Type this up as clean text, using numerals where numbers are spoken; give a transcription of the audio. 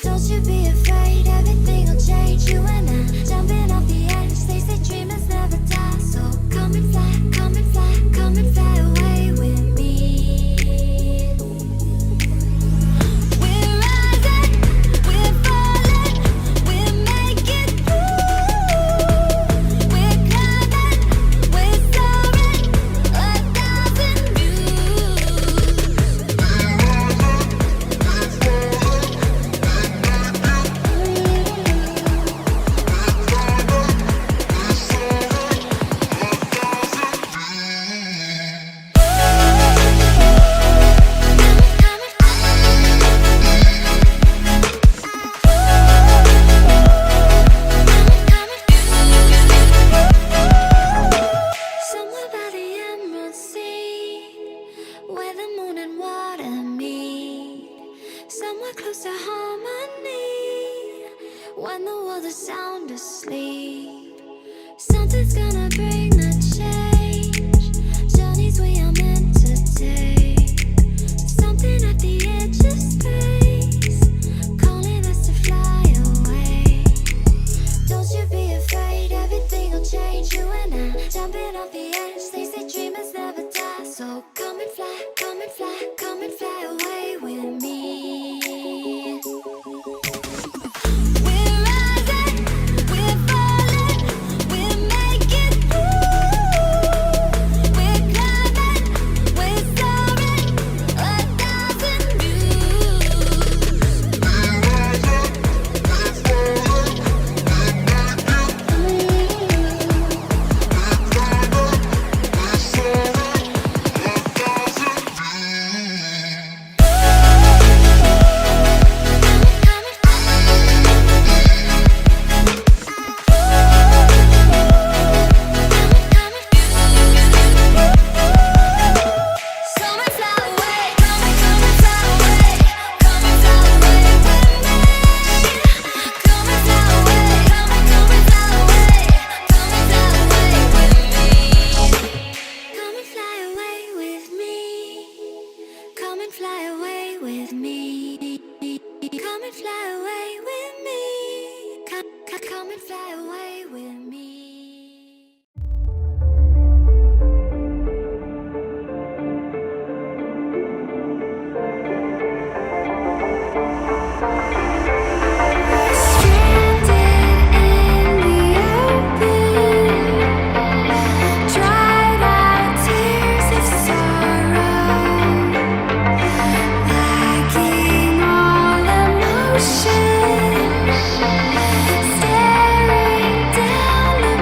Don't you be afraid, everything will change. You and I, jumping off the edge. They say dreamers never die. So come and fly, come and fly, come and fly away with me. We're rising, we're falling, we're making through. We're climbing, we're soaring, 1,000 views. Somewhere by the Emerald Sea, where the moon and water meet. Somewhere close to harmony, when the world is sound asleep. Something's gonna bring the change, journeys we are meant to take. Something at the edge of space, calling us to fly away. Don't you be afraid, everything will change. You and I, jumping off the edge. They say dreamers never die. So come and fly, come and fly, come and fly away with me. We're rising, we're falling, we're making through. We're climbing, we're soaring, 1,000 views. Come and fly away, come and fly away, come and fly away with me. Come and fly away, come and fly away, come and fly away with me. Come and fly away with me. Come and fly away with me. Come and fly away with me. Stranded in the open, dried out tears of sorrow, lacking all emotion, staring down the